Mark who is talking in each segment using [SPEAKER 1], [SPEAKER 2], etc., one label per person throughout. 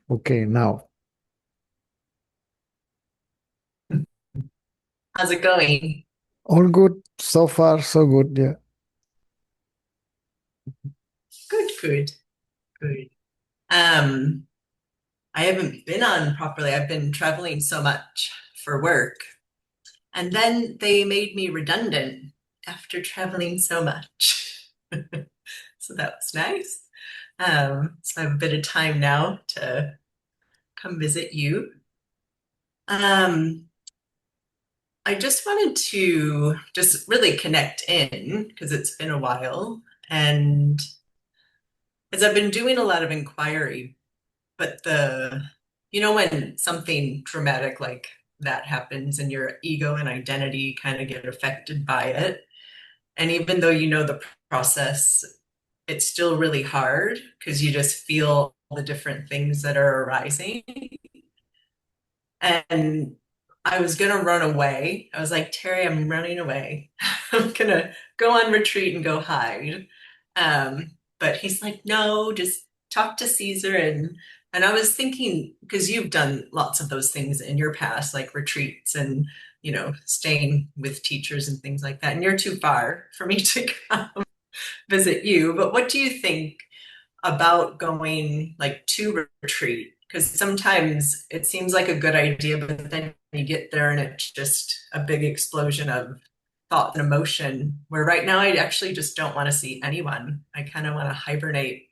[SPEAKER 1] Okay, now.
[SPEAKER 2] How's it going?
[SPEAKER 1] All good. So far, so good. Yeah.
[SPEAKER 2] Good, good, good. Um, I haven't been on properly. I've been traveling so much for work. And then they made me redundant after traveling so much. So that was nice. So I have a bit of time now to come visit you. Um, I just wanted to just really connect in because it's been a while. And as I've been doing a lot of inquiry, but when something dramatic like that happens and your ego and identity kind of get affected by it. And even though you know the process, it's still really hard because you just feel the different things that are arising. And I was going to run away. I was like, Terry, I'm running away. I'm going to go on retreat and go hide. But he's like, no, just talk to Caesar. And I was thinking, because you've done lots of those things in your past, like retreats and, staying with teachers and things like that. And you're too far for me to come visit you. But what do you think about going like to retreat? Because sometimes it seems like a good idea, but then you get there and it's just a big explosion of thought and emotion. Where right now I actually just don't want to see anyone. I kind of want to hibernate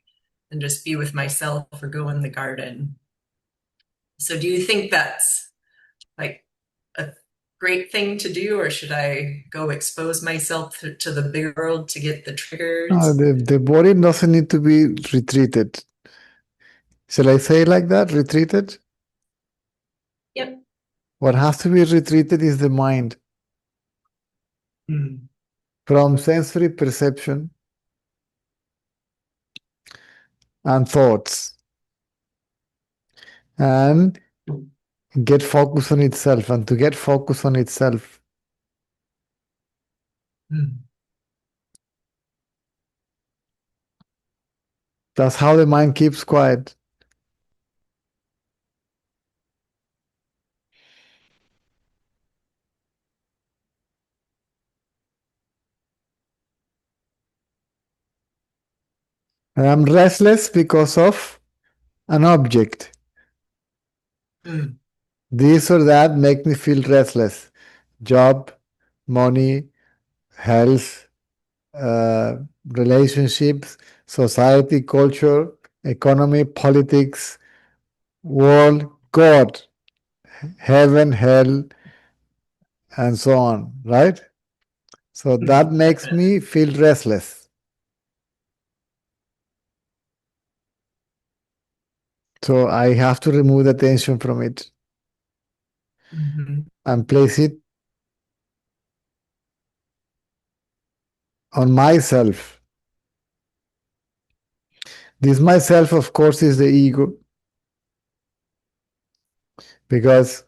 [SPEAKER 2] and just be with myself or go in the garden. So do you think that's like a great thing to do, or should I go expose myself to the big world to get the
[SPEAKER 1] No,
[SPEAKER 2] triggers?
[SPEAKER 1] the body doesn't need to be retreated. Shall I say it like that? Retreated?
[SPEAKER 2] Yep.
[SPEAKER 1] What has to be retreated is the mind
[SPEAKER 2] Mm.
[SPEAKER 1] from sensory perception and thoughts and get focus on itself. And to get focus on itself,
[SPEAKER 2] Mm.
[SPEAKER 1] that's how the mind keeps quiet. And I'm restless because of an object.
[SPEAKER 2] Mm.
[SPEAKER 1] This or that make me feel restless. Job, money, health, relationships, society, culture, economy, politics, world, God, heaven, hell, and so on, right? So that makes me feel restless. So I have to remove the tension from it
[SPEAKER 2] Mhm.
[SPEAKER 1] and place it on myself. This myself, of course, is the ego because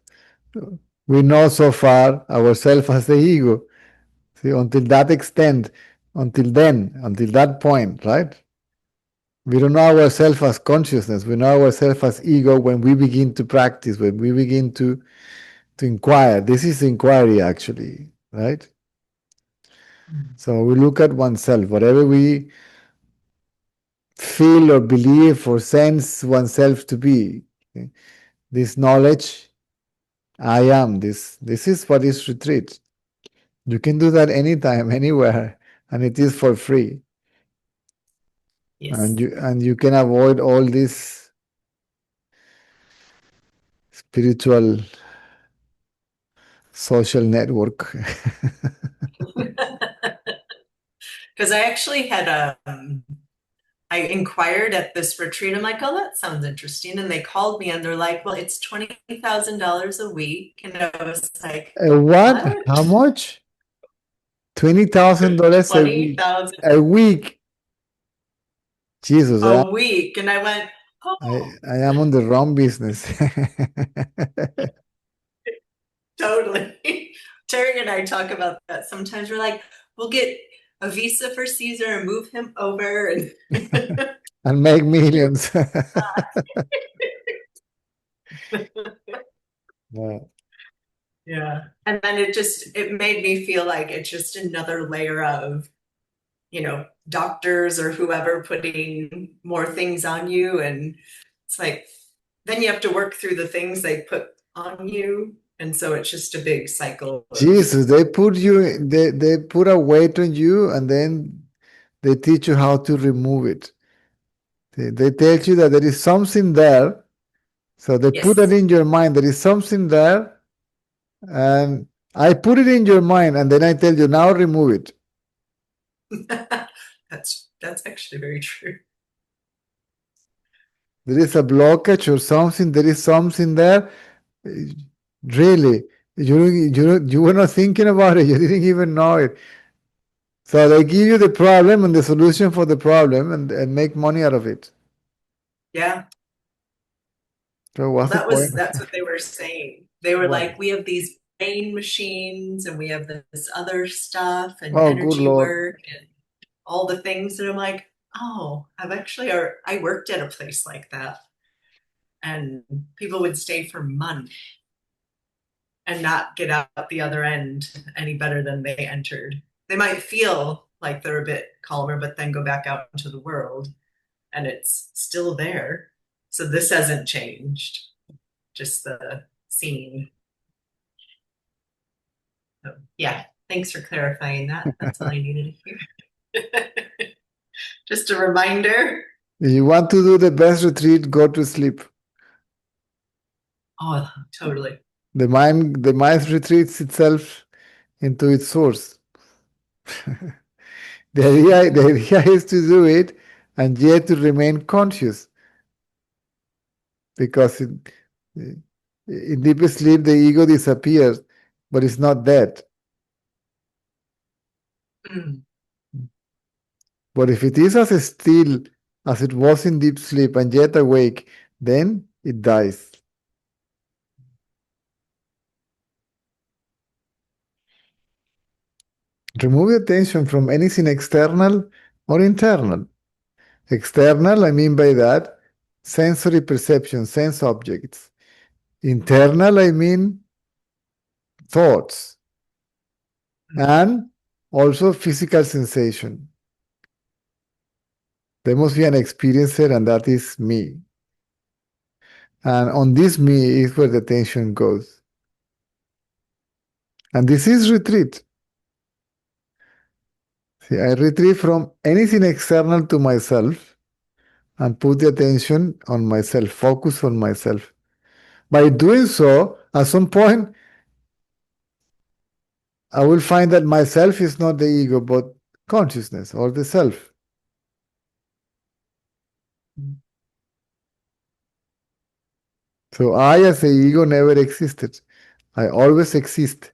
[SPEAKER 1] we know so far ourselves as the ego. See, until that extent, until that point, right? We don't know ourselves as consciousness. We know ourselves as ego when we begin to practice, when we begin to inquire. This is inquiry, actually, right?
[SPEAKER 2] Mm.
[SPEAKER 1] So we look at oneself, whatever we feel or believe or sense oneself to be. Okay? This knowledge, I am. This is what is retreat. You can do that anytime, anywhere, and it is for free.
[SPEAKER 2] Yes.
[SPEAKER 1] And you can avoid all this spiritual social network.
[SPEAKER 2] Because I actually I inquired at this retreat. I'm like, oh, that sounds interesting. And they called me and they're like, well, it's $20,000 a week. And I was like,
[SPEAKER 1] What?
[SPEAKER 2] what?
[SPEAKER 1] How much? $20,000 a week.
[SPEAKER 2] 20,000
[SPEAKER 1] A week. Jesus,
[SPEAKER 2] a week. And I went, oh,
[SPEAKER 1] I am on the wrong business.
[SPEAKER 2] totally. Terry and I talk about that. Sometimes we're like, we'll get a visa for Caesar and move him over. And
[SPEAKER 1] and make millions. Yeah.
[SPEAKER 2] Yeah. And then it made me feel like it's just another layer of, doctors or whoever putting more things on you. And it's like, then you have to work through the things they put on you. And so it's just a big cycle of,
[SPEAKER 1] Jesus, they put a weight on you and then they teach you how to remove it. They tell you that there is something there. So they put it
[SPEAKER 2] yes,
[SPEAKER 1] in your mind. There is something there. And I put it in your mind and then I tell you, now remove it.
[SPEAKER 2] that's actually very true.
[SPEAKER 1] There is a blockage or something. There is something there. Really, you were not thinking about it. You didn't even know it. So they give you the problem and the solution for the problem and make money out of it.
[SPEAKER 2] Yeah.
[SPEAKER 1] So
[SPEAKER 2] Well,
[SPEAKER 1] what's the point?
[SPEAKER 2] that's what they were saying. They were
[SPEAKER 1] What?
[SPEAKER 2] like, we have these brain machines and we have this other stuff and
[SPEAKER 1] Oh, good
[SPEAKER 2] energy
[SPEAKER 1] Lord.
[SPEAKER 2] work and all the things. And I'm like, oh, I worked at a place like that. And people would stay for months and not get out the other end any better than they entered. They might feel like they're a bit calmer, but then go back out into the world and it's still there. So this hasn't changed, just the scene. So, yeah, thanks for clarifying that. That's all I needed to hear. Just a reminder.
[SPEAKER 1] If you want to do the best retreat, go to sleep.
[SPEAKER 2] Oh, totally.
[SPEAKER 1] The mind retreats itself into its source. The idea is to do it and yet to remain conscious. Because in deep sleep, the ego disappears, but it's not dead.
[SPEAKER 2] Mm.
[SPEAKER 1] But if it is as still as it was in deep sleep and yet awake, then it dies. Remove your attention from anything external or internal. External, I mean by that, sensory perception, sense objects. Internal, I mean thoughts and also physical sensation. There must be an experiencer, and that is me. And on this me is where the attention goes. And this is retreat. See, I retreat from anything external to myself and put the attention on myself, focus on myself. By doing so, at some point, I will find that myself is not the ego, but consciousness or the self. So I, as the ego, never existed. I always exist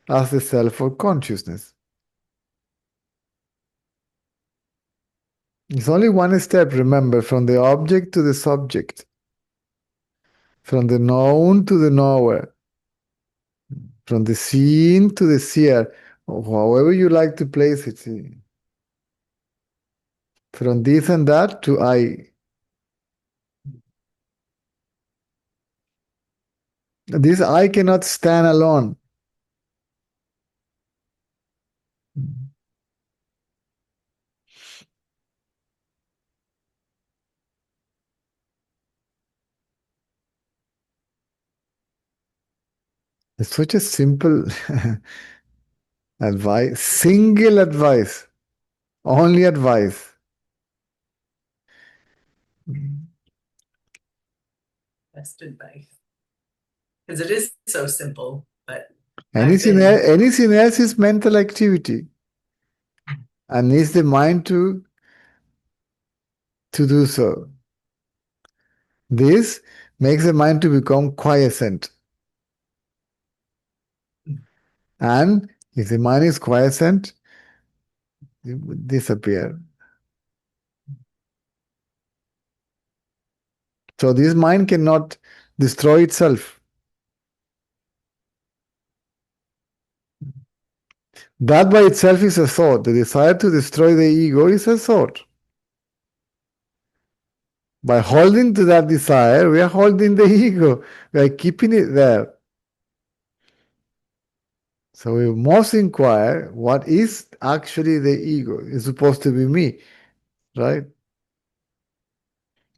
[SPEAKER 1] as the self or consciousness. It's only one step, remember, from the object to the subject, from the known to the knower, from the seen to the seer, or however you like to place it. See. From this and that to I. This I cannot stand alone. It's such a simple advice, single advice, only advice.
[SPEAKER 2] Best advice. Because it is so simple, but
[SPEAKER 1] Anything else is mental activity and needs the mind to do so. This makes the mind to become quiescent. And if the mind is quiescent, it would disappear. So this mind cannot destroy itself. That by itself is a thought. The desire to destroy the ego is a thought. By holding to that desire, we are holding the ego. We are keeping it there. So we must inquire what is actually the ego. It's supposed to be me, right?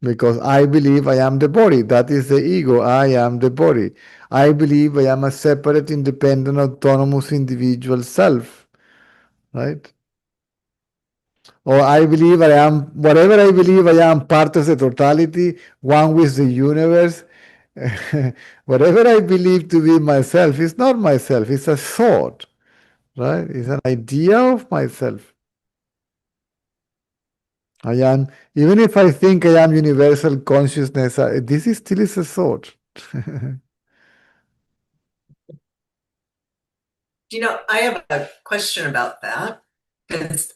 [SPEAKER 1] Because I believe I am the body. That is the ego. I am the body. I believe I am a separate, independent, autonomous individual self, right? Or I believe I am, whatever I believe I am part of the totality, one with the universe. Whatever I believe to be myself is not myself, it's a thought, right? It's an idea of myself. I am, even if I think I am universal consciousness, this is still is a thought.
[SPEAKER 2] You know, I have a question about that because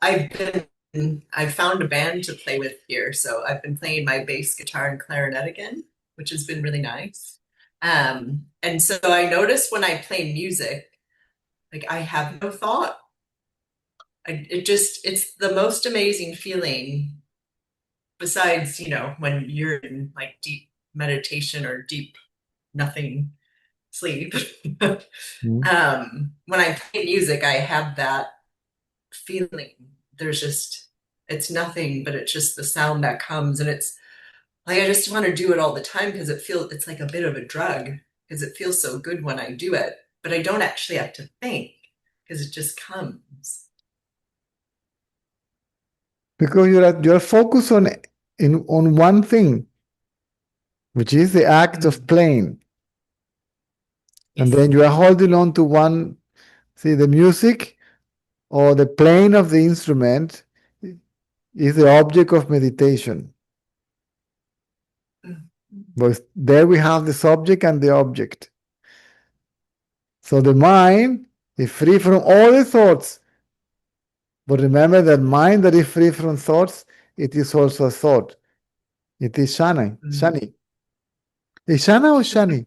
[SPEAKER 2] I've found a band to play with here, so I've been playing my bass guitar and clarinet again, which has been really nice. And so I notice when I play music, like I have no thought. It's the most amazing feeling. Besides, you know, when you're in like deep meditation or deep nothing sleep. When I play music, I have that feeling. There's just, it's nothing, but it's just the sound that comes. And it's like, I just want to do it all the time because it's like a bit of a drug because it feels so good when I do it, but I don't actually have to think because it just comes.
[SPEAKER 1] Because you're focused on one thing, which is the act of playing. And
[SPEAKER 2] Yes.
[SPEAKER 1] then you are holding on to one, see, the music or the playing of the instrument is the object of meditation. But there we have the subject and the object. So the mind is free from all the thoughts. But remember that mind that is free from thoughts, it is also a thought. It is Shani. Shani. Is Shana or Shani?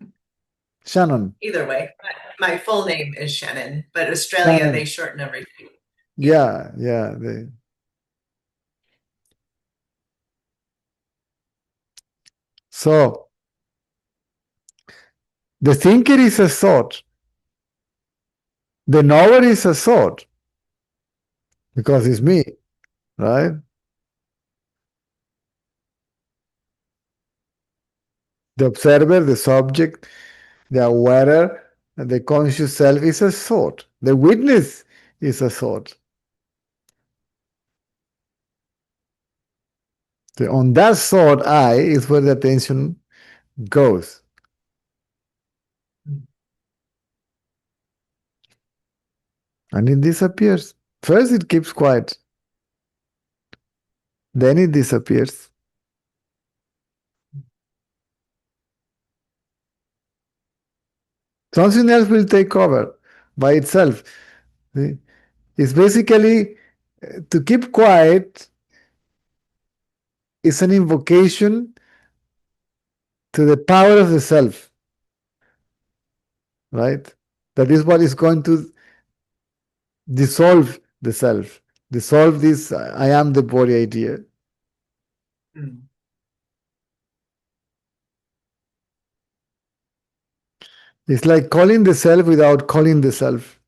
[SPEAKER 1] Shannon.
[SPEAKER 2] Either way, my full name is Shannon, but Australia,
[SPEAKER 1] Shannon.
[SPEAKER 2] they shorten everything.
[SPEAKER 1] Yeah. So the thinker is a thought. The knower is a thought because it's me, right? The observer, the subject, the awarer, the conscious self is a thought. The witness is a thought. So on that thought, I is where the attention goes. And it disappears. First, it keeps quiet. Then it disappears. Something else will take over by itself. It's basically to keep quiet is an invocation to the power of the self, right? That is what is going to dissolve the self, dissolve this I am the body idea. It's like calling the self without calling the self.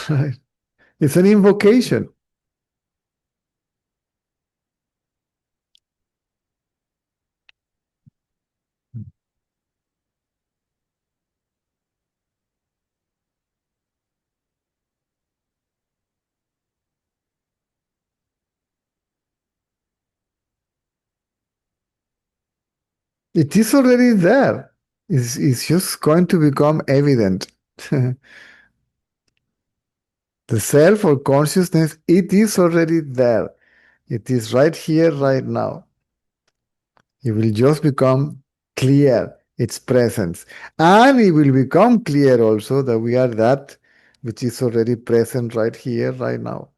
[SPEAKER 1] Right? It's an invocation. It is already there. It's just going to become evident. The self or consciousness, it is already there. It is right here, right now. It will just become clear, its presence. And it will become clear also that we are that which is already present right here, right now.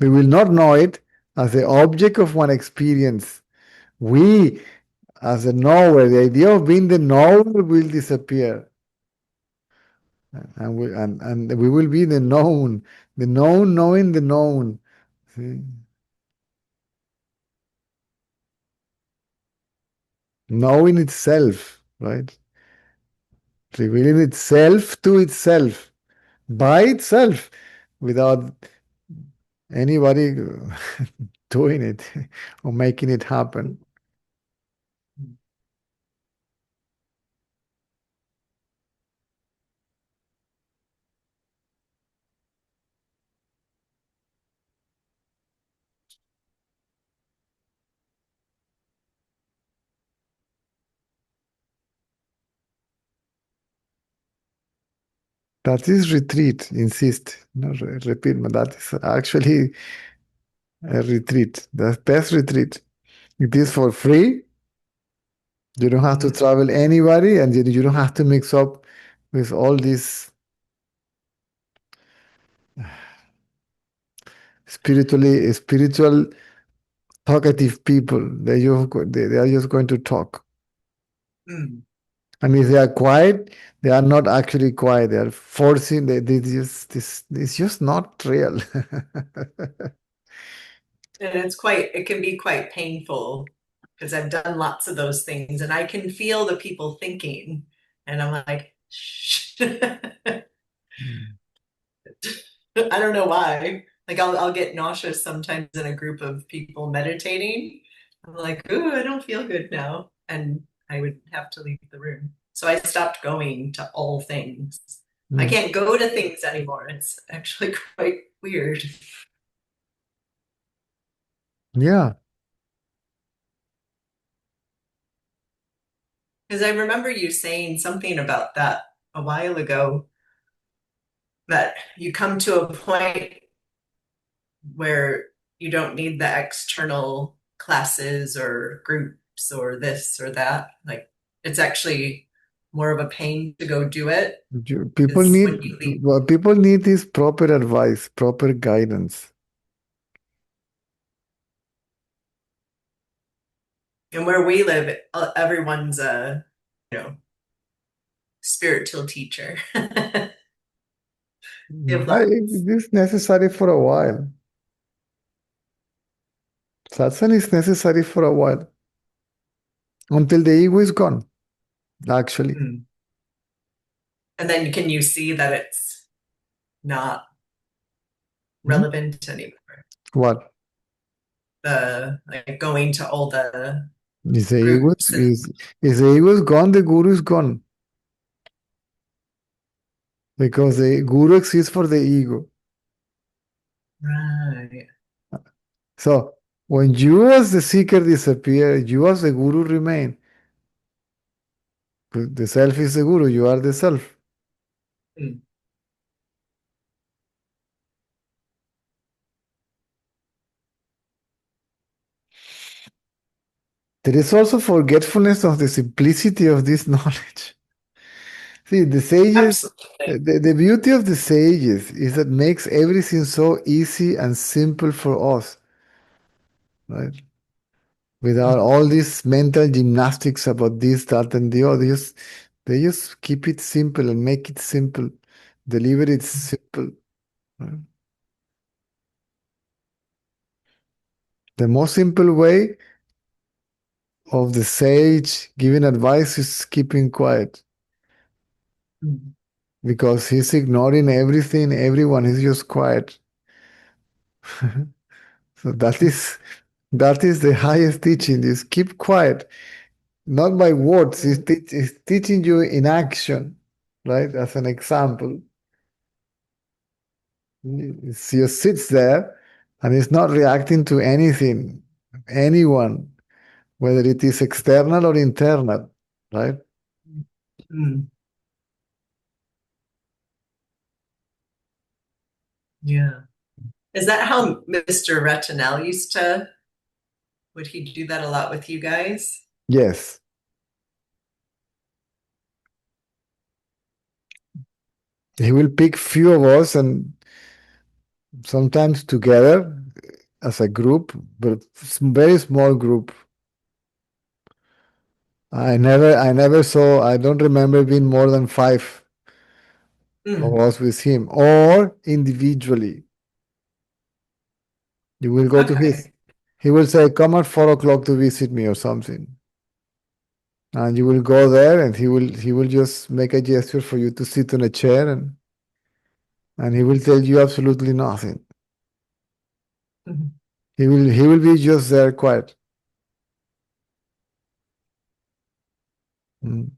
[SPEAKER 1] We will not know it as the object of one experience. We, as a knower, the idea of being the knower will disappear. And we will be the known knowing the known. See? Knowing itself, right? Revealing itself to itself by itself without anybody doing it or making it happen. That is retreat, insist. No, repeat, but that is actually a retreat. The best retreat. It is for free. You don't have to travel anybody, and you don't have to mix up with all these spiritual talkative people. They are just going to talk.
[SPEAKER 2] Mm.
[SPEAKER 1] And if they are quiet, they are not actually quiet. They are forcing. They just this. It's just not real.
[SPEAKER 2] And it can be quite painful because I've done lots of those things and I can feel the people thinking. And I'm like, shh. I don't know why. Like I'll get nauseous sometimes in a group of people meditating. I'm like, ooh, I don't feel good now. And I would have to leave the room. So I stopped going to all things. I
[SPEAKER 1] Mm.
[SPEAKER 2] can't go to things anymore. It's actually quite weird.
[SPEAKER 1] Yeah.
[SPEAKER 2] Because I remember you saying something about that a while ago, that you come to a point where you don't need the external classes or groups or this or that. Like it's actually more of a pain to go do it
[SPEAKER 1] People
[SPEAKER 2] is
[SPEAKER 1] need
[SPEAKER 2] when you leave.
[SPEAKER 1] well, people need this proper advice, proper guidance.
[SPEAKER 2] And where we live, everyone's a, you know, spiritual teacher. We have lots.
[SPEAKER 1] It is necessary for a while. Satsang is necessary for a while until the ego is gone, actually.
[SPEAKER 2] Mm. And then can you see that it's not
[SPEAKER 1] Mhm.
[SPEAKER 2] relevant anymore?
[SPEAKER 1] What?
[SPEAKER 2] The like going to all the
[SPEAKER 1] Is the ego
[SPEAKER 2] groups and
[SPEAKER 1] is the ego is gone, the guru is gone. Because the guru exists for the ego.
[SPEAKER 2] right.
[SPEAKER 1] So when you as the seeker disappear, you as the guru remain. The self is the guru, you are the self.
[SPEAKER 2] Mm.
[SPEAKER 1] There is also forgetfulness of the simplicity of this knowledge. See, the sages,
[SPEAKER 2] Absolutely.
[SPEAKER 1] the beauty of the sages is that makes everything so easy and simple for us, right? Without all these mental gymnastics about this, that, and the other. They just keep it simple and make it simple, deliver it simple. Right? The most simple way of the sage giving advice is keeping quiet
[SPEAKER 2] Mm.
[SPEAKER 1] because he's ignoring everything, everyone. He's just quiet. So that is the highest teaching. Is keep quiet, not by words. He's teaching you in action, right? As an example, he just sits there and is not reacting to anything, anyone, whether it is external or internal, right?
[SPEAKER 2] Mm. Yeah. Is that how Mr. Retinel used to, would he do that a lot with you guys?
[SPEAKER 1] Yes. He will pick few of us and sometimes together as a group, but very small group. I never saw, I don't remember being more than five. or
[SPEAKER 2] Mm.
[SPEAKER 1] was with him, or individually. You will go to his.
[SPEAKER 2] Okay.
[SPEAKER 1] He will say, "Come at 4 o'clock to visit me," or something, and you will go there, and he will just make a gesture for you to sit on a chair, and he will tell you absolutely nothing.
[SPEAKER 2] Mhm.
[SPEAKER 1] He will be just there quiet. Mm.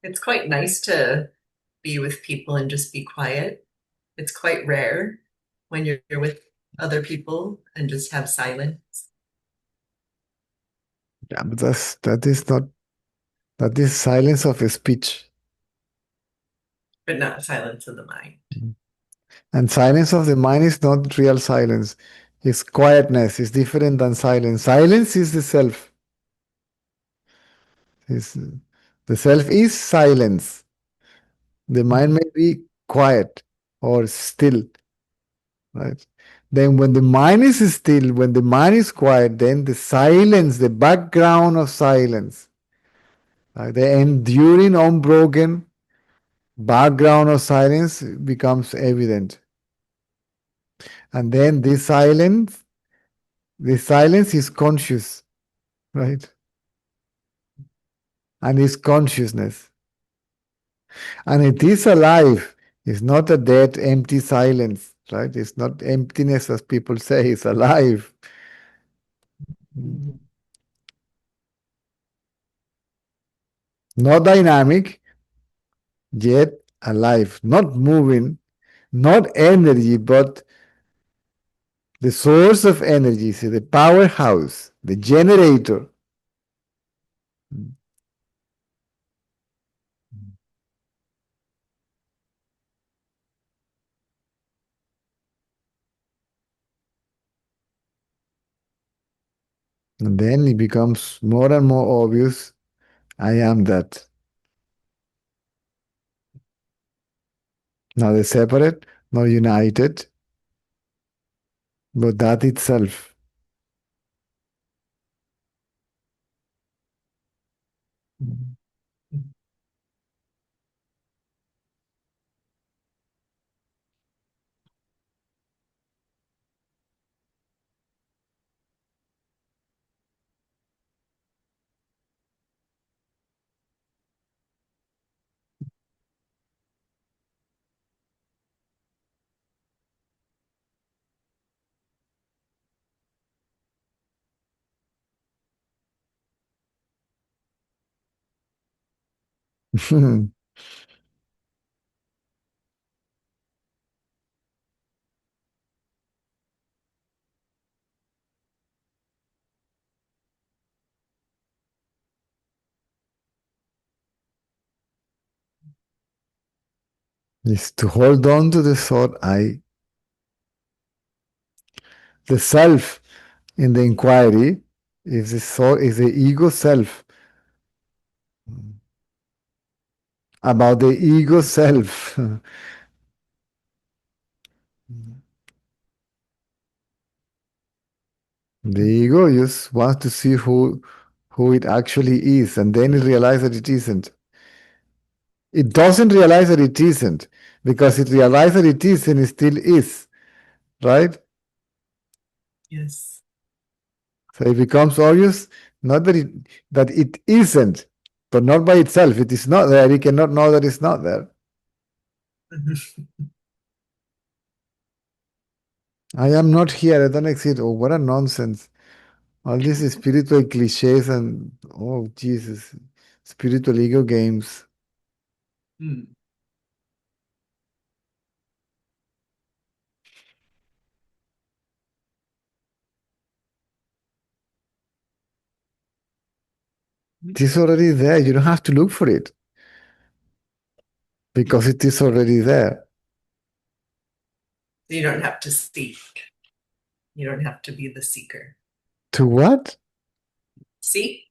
[SPEAKER 2] It's quite nice to be with people and just be quiet. It's quite rare when you're with other people and just have silence,
[SPEAKER 1] Yeah, but that is not that is silence of a speech.
[SPEAKER 2] but not silence of the mind.
[SPEAKER 1] Mm. And silence of the mind is not real silence. It's quietness. It's different than silence. Silence is the self. Is the self is silence. The mind
[SPEAKER 2] Mhm.
[SPEAKER 1] may be quiet or still, right? Then when the mind is still, when the mind is quiet, then the silence, the background of silence, the enduring, unbroken background of silence becomes evident. And then this silence is conscious, right? And is consciousness. And it is alive. It's not a dead, empty silence, right? It's not emptiness as people say, it's alive.
[SPEAKER 2] Mhm.
[SPEAKER 1] Not dynamic, yet alive. Not moving, not energy, but the source of energy, see, the powerhouse, the generator. And then it becomes more and more obvious I am that. Not separate, not united, but that itself. Is to hold on to the thought I, the self in the inquiry is the thought, is the ego self. About the ego self. The ego just wants to see who it actually is, and then it realizes that it isn't. It doesn't realize that it isn't, because it realizes that it is and it still is, right?
[SPEAKER 2] Yes.
[SPEAKER 1] So it becomes obvious not that it isn't, but not by itself. It is not there. It cannot know that it's not there.
[SPEAKER 2] Mhm.
[SPEAKER 1] I am not here. I don't exist. Oh, what a nonsense! All these spiritual cliches and oh Jesus, spiritual ego games.
[SPEAKER 2] Mm.
[SPEAKER 1] It is already there. You don't have to look for it because it is already there.
[SPEAKER 2] You don't have to seek. You don't have to be the seeker.
[SPEAKER 1] To what?
[SPEAKER 2] Seek?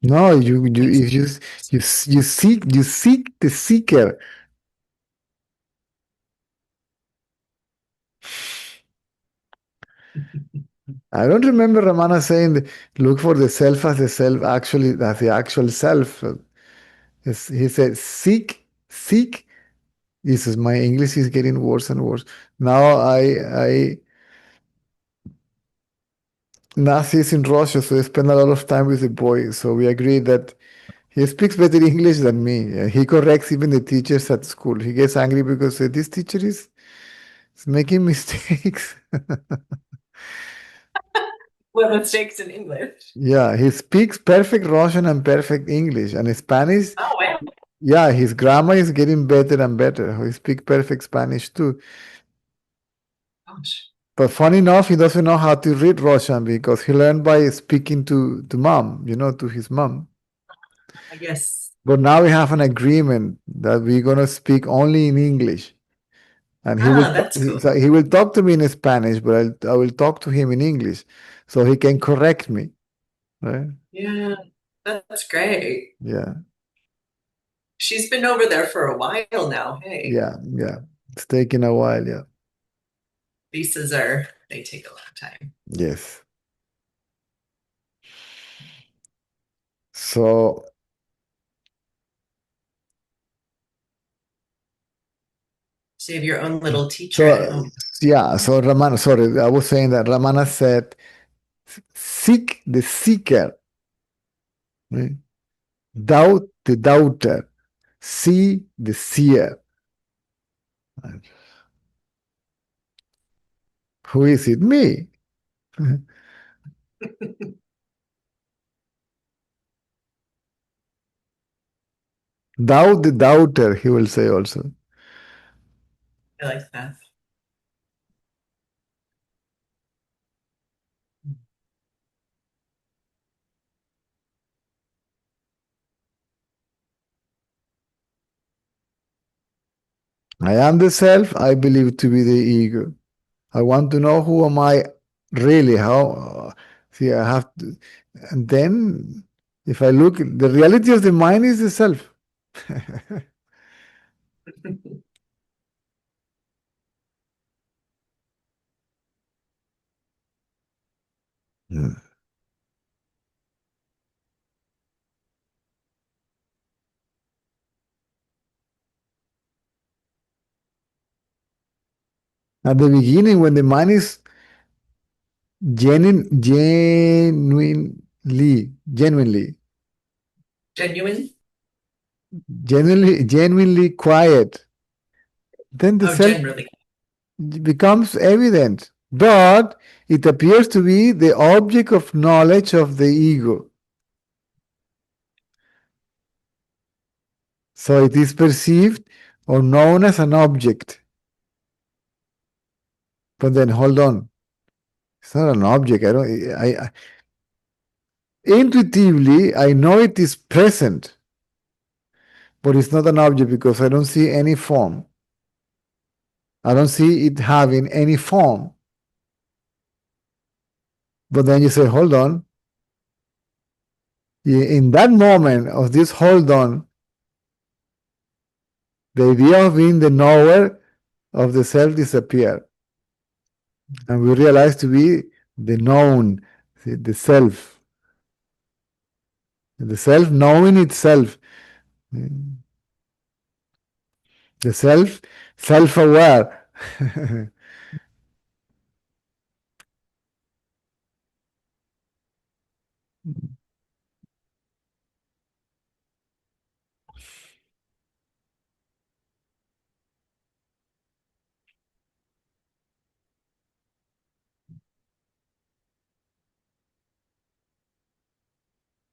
[SPEAKER 1] No, you seek the seeker. I don't remember Ramana saying, look for the self as the self, actually, as the actual self. He said, seek. Jesus, my English is getting worse and worse. Now Nasi is in Russia, so I spend a lot of time with the boy. So we agreed that he speaks better English than me. He corrects even the teachers at school. He gets angry because this teacher is making mistakes.
[SPEAKER 2] What mistakes in English?
[SPEAKER 1] Yeah, he speaks perfect Russian and perfect English. And Spanish,
[SPEAKER 2] Oh, wow.
[SPEAKER 1] yeah, his grammar is getting better and better. He speaks perfect Spanish too.
[SPEAKER 2] Gosh.
[SPEAKER 1] But funny enough, he doesn't know how to read Russian because he learned by speaking to mom, to his mom.
[SPEAKER 2] I guess.
[SPEAKER 1] But now we have an agreement that we're gonna speak only in English, and
[SPEAKER 2] Ah, that's cool.
[SPEAKER 1] he will talk to me in Spanish, but I will talk to him in English, so he can correct me, right?
[SPEAKER 2] Yeah, that's great.
[SPEAKER 1] Yeah,
[SPEAKER 2] She's been over there for a while now. Hey,
[SPEAKER 1] yeah. It's taking a while, yeah.
[SPEAKER 2] they take a long time.
[SPEAKER 1] Yes. So,
[SPEAKER 2] So you have your own little
[SPEAKER 1] so
[SPEAKER 2] teacher at home.
[SPEAKER 1] yeah. So Ramana, sorry, I was saying that Ramana said, "Seek the seeker, right? Doubt the doubter, see the seer." Who is it? Me. Doubt the doubter, he will say also.
[SPEAKER 2] I like that.
[SPEAKER 1] I am the self I believe to be the ego. I want to know who am I really, how, see, I have to, and then if I look, the reality of the mind is the self. At the beginning, when the mind is genuinely,
[SPEAKER 2] Genuine?
[SPEAKER 1] genuinely quiet, then the
[SPEAKER 2] Oh,
[SPEAKER 1] self
[SPEAKER 2] generally.
[SPEAKER 1] becomes evident, but it appears to be the object of knowledge of the ego. So it is perceived or known as an object. But then hold on, it's not an object. Intuitively I know it is present, but it's not an object because I don't see any form. I don't see it having any form. But then you say, hold on. In that moment of this hold on, the idea of being the knower of the self disappear. And we realize to be the known, the self. The self knowing itself. The self-aware.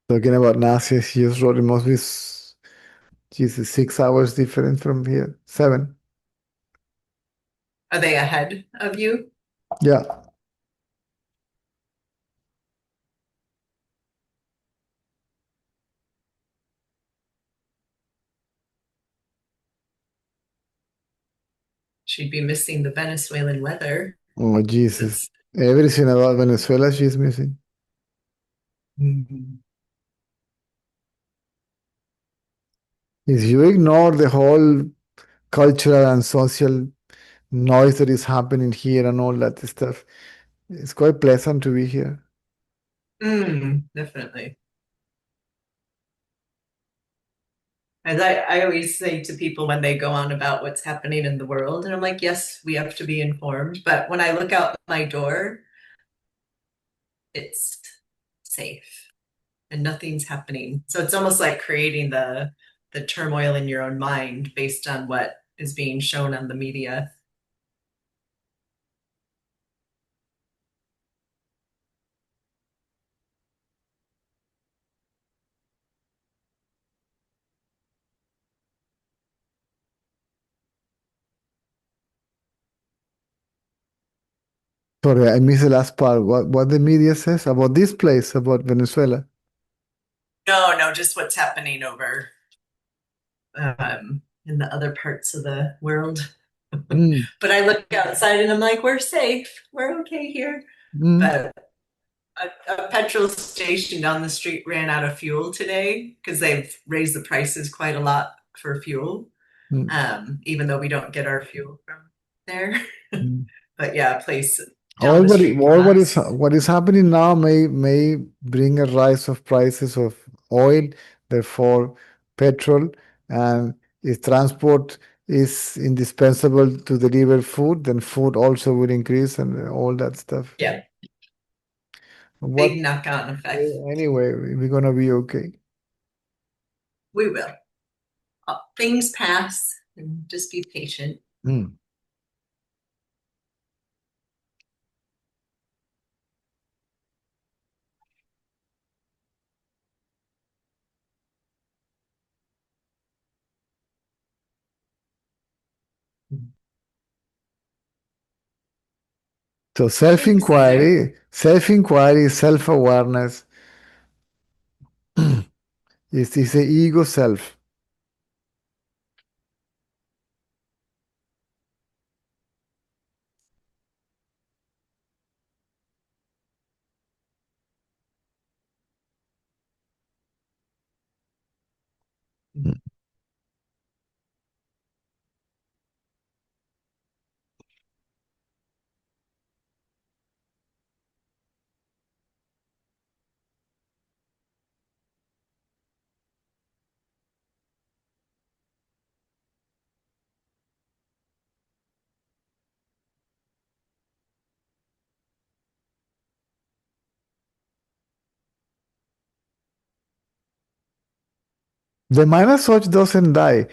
[SPEAKER 1] Talking about Nasia, she just wrote it must be Jesus, 6 hours different from here. 7.
[SPEAKER 2] Are they ahead of you?
[SPEAKER 1] Yeah.
[SPEAKER 2] She'd be missing the Venezuelan weather.
[SPEAKER 1] Oh, Jesus.
[SPEAKER 2] It's
[SPEAKER 1] Everything about Venezuela she's missing.
[SPEAKER 2] Mhm.
[SPEAKER 1] If you ignore the whole cultural and social noise that is happening here and all that stuff, it's quite pleasant to be here.
[SPEAKER 2] Definitely. As I always say to people when they go on about what's happening in the world, and I'm like, yes, we have to be informed. But when I look out my door, it's safe and nothing's happening. So it's almost like creating the turmoil in your own mind based on what is being shown on the media.
[SPEAKER 1] Sorry, I missed the last part. What the media says about this place, about Venezuela.
[SPEAKER 2] No, no, just what's happening over in the other parts of the world.
[SPEAKER 1] Mm,
[SPEAKER 2] But I look outside and I'm like, we're safe. We're okay here.
[SPEAKER 1] mm,
[SPEAKER 2] But a petrol station down the street ran out of fuel today because they've raised the prices quite a lot for fuel,
[SPEAKER 1] mm,
[SPEAKER 2] even though we don't get our fuel from there.
[SPEAKER 1] mm.
[SPEAKER 2] But yeah, a place down the street from us.
[SPEAKER 1] What is happening now may bring a rise of prices of oil, therefore petrol, and if transport is indispensable to deliver food, then food also will increase and all that stuff.
[SPEAKER 2] Yeah,
[SPEAKER 1] What
[SPEAKER 2] big knock on effect.
[SPEAKER 1] anyway, we're gonna be okay.
[SPEAKER 2] We will. Things pass and just be patient.
[SPEAKER 1] Mm. So
[SPEAKER 2] Excited.
[SPEAKER 1] self-inquiry, self-awareness is the ego self. The minor source doesn't die.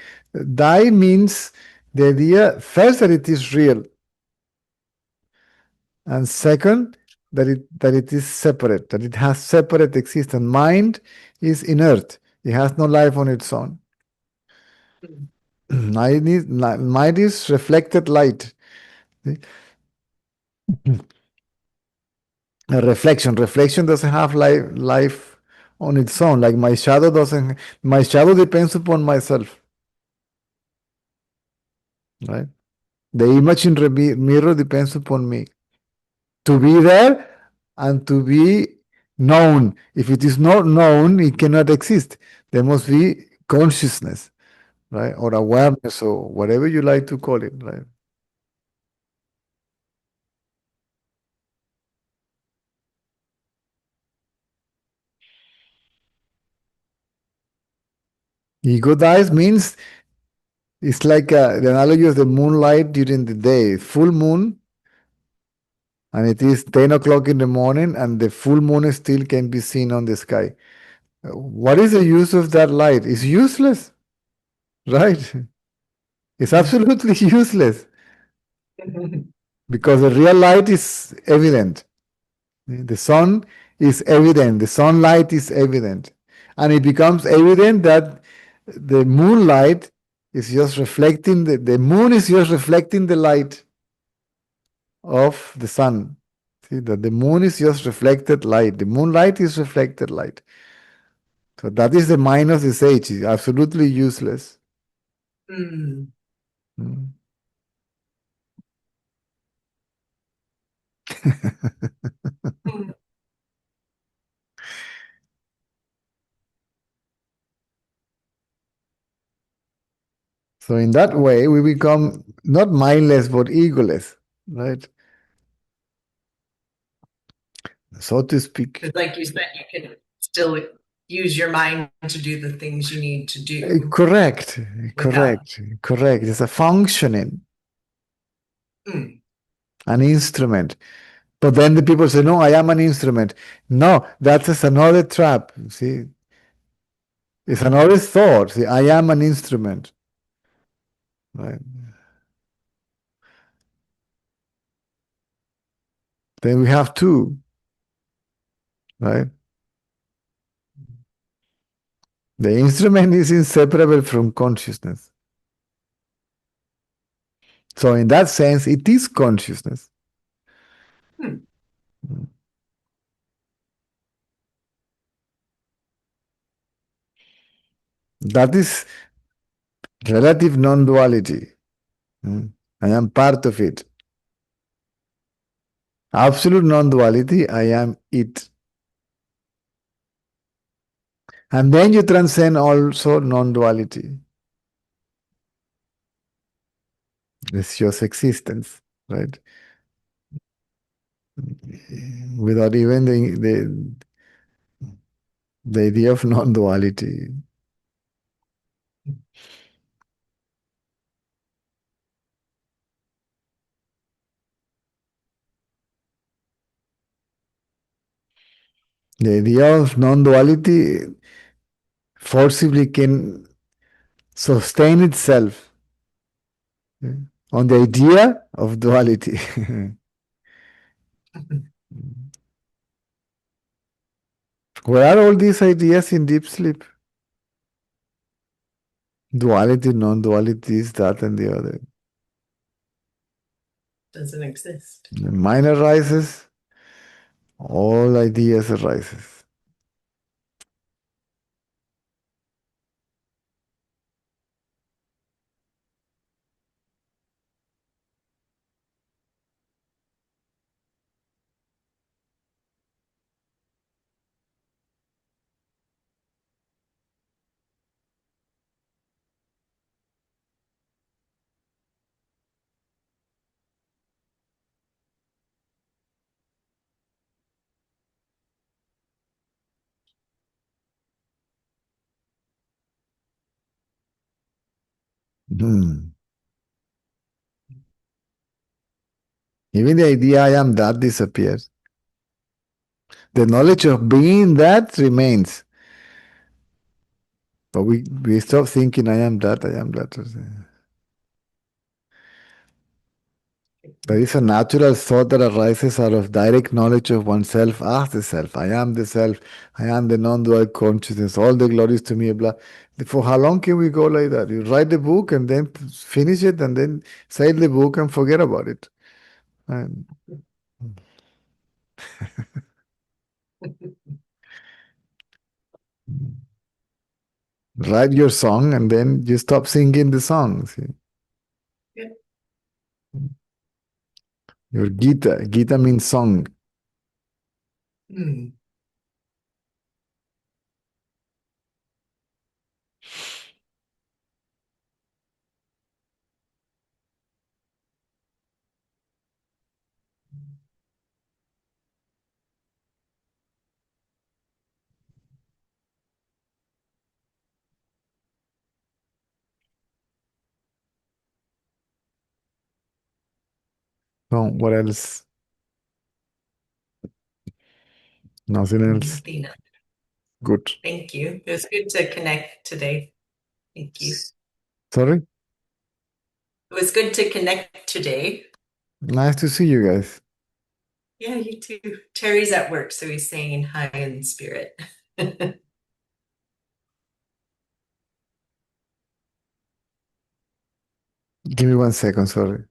[SPEAKER 1] Die means the idea, first, that it is real, and second, that it is separate, that it has separate existence. Mind is inert, it has no life on its own. Mind is reflected light. A reflection doesn't have life on its own. Like my shadow doesn't. My shadow depends upon myself, right? The image in the mirror depends upon me to be there and to be known. If it is not known, it cannot exist. There must be consciousness, right? Or awareness, or whatever you like to call it, right? Ego dies means it's like the analogy of the moonlight during the day. Full moon, and it is 10 o'clock in the morning, and the full moon still can be seen on the sky. What is the use of that light? It's useless, right? It's absolutely useless because the real light is evident. The sun is evident. The sunlight is evident. And it becomes evident that the moonlight is just reflecting, the moon is just reflecting the light of the sun. See, that the moon is just reflected light. The moonlight is reflected light. So that is the mind of the sage. It's absolutely useless.
[SPEAKER 2] Mm.
[SPEAKER 1] Mm. So in that way, we become not mindless but egoless, right? So to speak.
[SPEAKER 2] Because, like you said, you can still use your mind to do the things you need to do
[SPEAKER 1] Correct,
[SPEAKER 2] without.
[SPEAKER 1] correct. It's a functioning,
[SPEAKER 2] Mm.
[SPEAKER 1] an instrument. But then the people say, no, I am an instrument. No, that's just another trap. See, it's another thought. See, I am an instrument. Right. Then we have two, right? The instrument is inseparable from consciousness. So in that sense, it is consciousness.
[SPEAKER 2] Hmm.
[SPEAKER 1] That is relative non-duality. I am part of it. Absolute non-duality, I am it. And then you transcend also non-duality. It's just existence, right? Without even the idea of non-duality. The idea of non-duality forcibly can sustain itself on the idea of duality. Where are all these ideas in deep sleep? Duality, non-duality, is that and the other.
[SPEAKER 2] Doesn't exist.
[SPEAKER 1] The mind arises, all ideas arises. Hmm. Even the idea I am that disappears. The knowledge of being that remains. But we stop thinking I am that, I am that. There is a natural thought that arises out of direct knowledge of oneself as the self. I am the self. I am the non-dual consciousness. All the glories to me. Blah. For how long can we go like that? You write the book and then finish it and then say the book and forget about it. And write your song and then you stop singing the song. See?
[SPEAKER 2] Yeah.
[SPEAKER 1] Your Gita. Gita means song.
[SPEAKER 2] Mm.
[SPEAKER 1] So what else? Nothing else.
[SPEAKER 2] Nothing else.
[SPEAKER 1] Good.
[SPEAKER 2] Thank you. It was good to connect today. Thank you.
[SPEAKER 1] Sorry?
[SPEAKER 2] It was good to connect today.
[SPEAKER 1] Nice to see you guys.
[SPEAKER 2] Yeah, you too. Terry's at work, so he's saying hi in spirit.
[SPEAKER 1] Give me 1 second, sorry.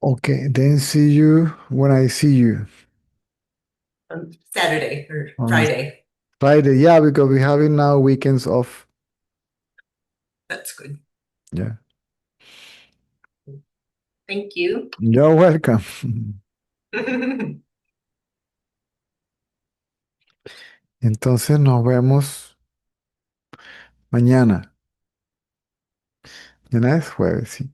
[SPEAKER 1] Okay, then see you when I see you
[SPEAKER 2] On Saturday or
[SPEAKER 1] on
[SPEAKER 2] Friday.
[SPEAKER 1] Friday. Yeah, because we're having now weekends off.
[SPEAKER 2] That's good.
[SPEAKER 1] Yeah.
[SPEAKER 2] Thank you.
[SPEAKER 1] You're welcome. Entonces nos vemos mañana. Mañana es jueves, sí.